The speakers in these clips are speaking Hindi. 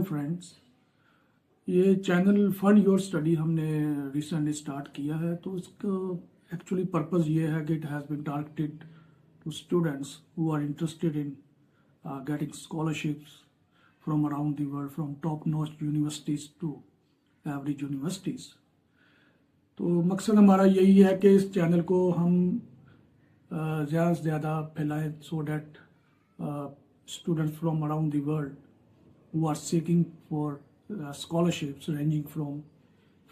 फ्रेंड्स, ये चैनल फंड योर स्टडी हमने रिसेंटली स्टार्ट किया है। तो इसका एक्चुअली पर्पस ये है कि it has been targeted to students who are interested in getting scholarships from around the world, from top notch universities to average universities. तो मकसद हमारा यही है कि इस चैनल को हम ज़्यादा से ज़्यादा फैलाएं, so that students from around the world who are seeking for scholarships ranging from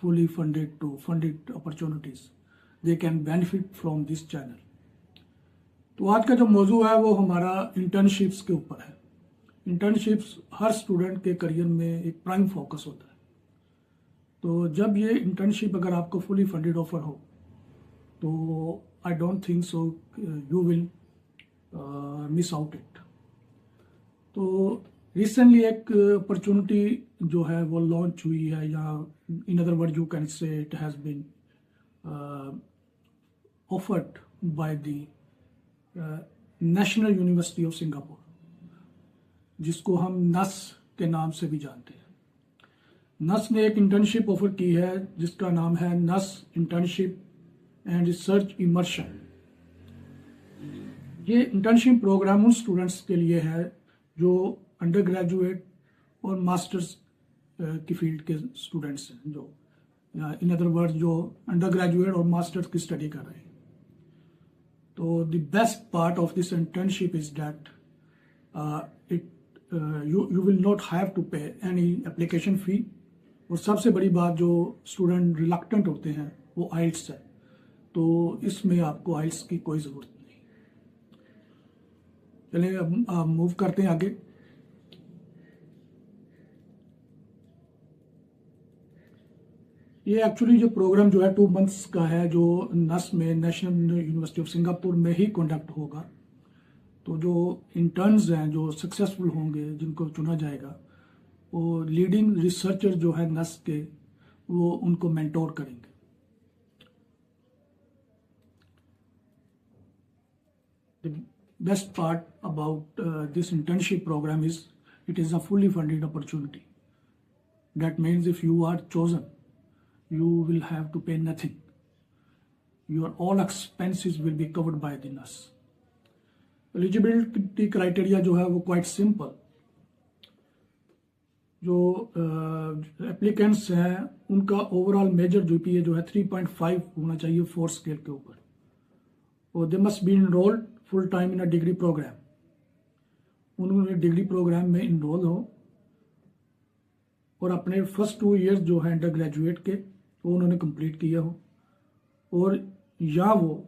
fully funded to funded opportunities, they can benefit from this channel. तो आज का जो मौजू है वो हमारा इंटर्नशिप्स के ऊपर है। इंटर्नशिप्स हर स्टूडेंट के करियर में एक प्राइम फोकस होता है। तो जब ये इंटर्नशिप अगर आपको फुली फंडेड ऑफर हो तो I don't think so you will miss out it. तो रिसेंटली एक अपॉर्चुनिटी जो है वो लॉन्च हुई है, या in other word you can say it has been offered by the national university of Singapore, जिसको हम नस के नाम से भी जानते हैं। नस ने एक इंटर्नशिप ऑफर की है जिसका नाम है NUS internship and research immersion. ये इंटर्नशिप प्रोग्राम उन स्टूडेंट्स के लिए है जो अंडर ग्रेजुएट और मास्टर्स की फील्ड के स्टूडेंट्स हैं, जो इन अदर वर्ड जो अंडर ग्रेजुएट और मास्टर्स की स्टडी कर रहे हैं। तो the best part of this internship is that you will not have to pay any application fee. और सबसे बड़ी बात जो स्टूडेंट रिलक्टेंट होते हैं वो आइल्स है, तो इसमें आपको आइल्स की कोई ज़रूरत नहीं। चलिए अब मूव करते हैं आगे। ये एक्चुअली जो प्रोग्राम जो है 2 मंथ्स का है, जो नस में नेशनल यूनिवर्सिटी ऑफ सिंगापुर में ही कंडक्ट होगा। तो जो इंटर्न्स हैं जो सक्सेसफुल होंगे, जिनको चुना जाएगा, वो लीडिंग रिसर्चर जो है नस के, वो उनको मेंटोर करेंगे। The best part about this internship program is it is a fully funded opportunity. That means if you are chosen, you will have to pay nothing. Your all expenses will be covered by the NUS. Eligibility criteria जो है वो quite simple. जो एप्लीकेंट्स हैं उनका ओवरऑल मेजर जीपीए जो है 3.5 होना चाहिए 4 स्केल के ऊपर, और they must be enrolled full time in a degree programme. उन्होंने डिग्री प्रोग्राम में इनरोल हो और अपने फर्स्ट 2 ईयर्स जो है अंडर ग्रेजुएट के वो उन्होंने कंप्लीट किया हो, और या वो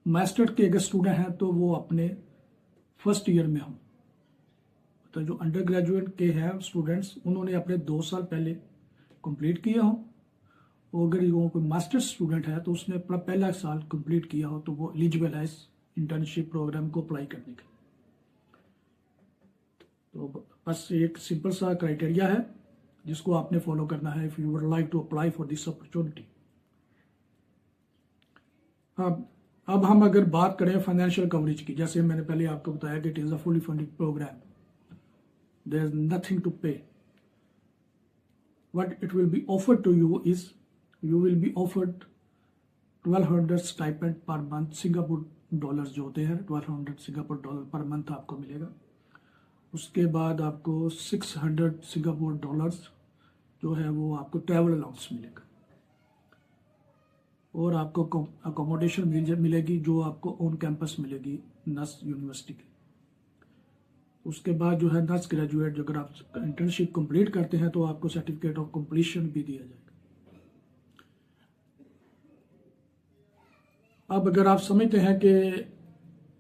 मास्टर के अगर स्टूडेंट हैं तो वो अपने फर्स्ट ईयर में हो। तो जो अंडर ग्रेजुएट के हैं स्टूडेंट्स, उन्होंने अपने 2 साल पहले कंप्लीट किया हो, और अगर वो कोई मास्टर स्टूडेंट है तो उसने अपना पहला साल कंप्लीट किया हो तो वो एलिजिबल है इस इंटर्नशिप प्रोग्राम को अप्लाई करने के। तो बस एक सिंपल सा क्राइटेरिया है जिसको आपने फॉलो करना है if you would like to apply for this opportunity. अब हम अगर बात करें फाइनेंशियल कवरेज की, जैसे मैंने पहले आपको बताया कि it is a fully funded program, there is nothing to pay. What it will be offered to you is you will be offered 1200 stipend per month, Singapore dollars जो होते हैं 1200 सिंगापुर डॉलर पर मंथ आपको मिलेगा। उसके बाद आपको 600 सिंगापुर डॉलर्स जो है वो आपको ट्रैवल अलाउंस मिलेगा, और आपको अकोमोडेशन मिलेगी जो आपको ऑन कैंपस मिलेगी नस यूनिवर्सिटी की। उसके बाद जो है नस ग्रेजुएट जो अगर आप इंटर्नशिप कंप्लीट करते हैं तो आपको सर्टिफिकेट ऑफ कंप्लीशन भी दिया जाएगा। अब अगर आप समझते हैं कि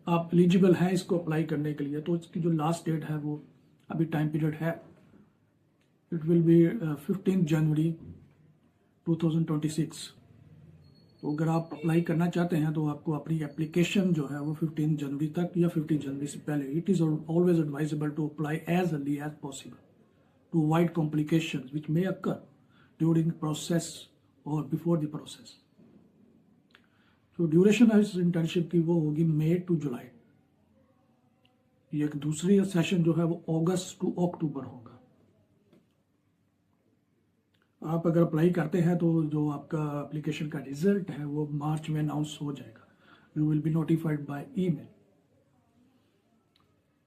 आप एलिजिबल हैं इसको अप्लाई करने के लिए, तो इसकी जो लास्ट डेट है वो अभी टाइम पीरियड है, इट विल बी 15 जनवरी 2026। तो अगर आप अप्लाई करना चाहते हैं तो आपको अपनी एप्लीकेशन जो है वो 15 जनवरी तक या 15 जनवरी से पहले, it is always advisable to apply as early as possible to avoid complications which may occur during process और बिफोर द प्रोसेस। तो ड्यूरेशन है इस इंटर्नशिप की वो होगी मई टू जुलाई। ये एक दूसरी सेशन जो है वो अगस्त टू अक्टूबर होगा। आप अगर अप्लाई करते हैं तो जो आपका एप्लीकेशन का रिजल्ट है वो मार्च में अनाउंस हो जाएगा। You will be notified by email.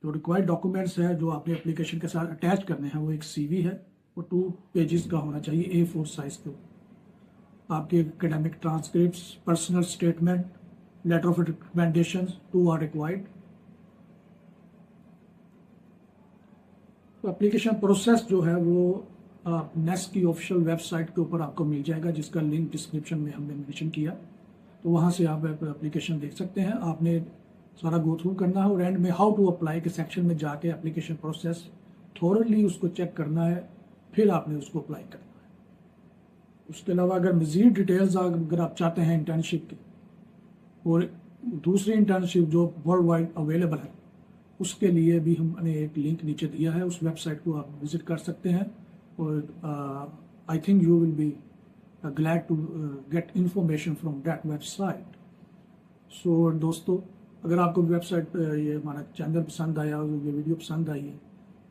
जो रिक्वायर्ड डॉक्यूमेंट्स है जो आपने एप्लीकेशन के साथ अटैच करने हैं वो एक सीवी है, वो 2 पेजेस का होना चाहिए, A4 साइज के। आपके academic transcripts, personal statement, letter of recommendation 2 are required. तो एप्लीकेशन प्रोसेस जो है वो नेस्ट की ऑफिशियल वेबसाइट के ऊपर आपको मिल जाएगा, जिसका लिंक डिस्क्रिप्शन में हमने मेंशन किया। तो वहाँ से आप एप्लीकेशन देख सकते हैं। आपने सारा गो थ्रू करना है और एंड में हाउ टू अप्लाई के सेक्शन में जाके एप्लीकेशन प्रोसेस थोरली उसको चेक करना है, फिर आपने उसको अप्लाई करना है। उसके अलावा अगर मज़ीद डिटेल्स अगर आप चाहते हैं इंटर्नशिप की और दूसरी इंटर्नशिप जो वर्ल्ड वाइड अवेलेबल है, उसके लिए भी हमने एक लिंक नीचे दिया है, उस वेबसाइट को आप विजिट कर सकते हैं। और I think you will be glad to get information from that website. So दोस्तों, अगर आपको वेबसाइट ये हमारा चैनल पसंद आया और ये वीडियो पसंद आई है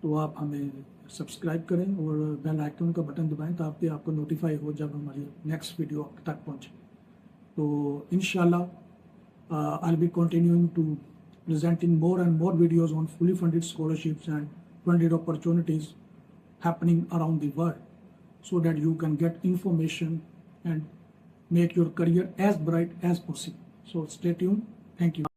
तो आप हमें सब्सक्राइब करें और बेल आइकन का बटन दबाएं ताकि आपको नोटिफाई हो जब हमारी नेक्स्ट वीडियो आप तक पहुंचे। तो इंशाल्लाह I'll be continuing to presenting more and more videos on fully funded scholarships and funded opportunities happening around the world, so that you can get information and make your career as bright as possible. So stay tuned. Thank you.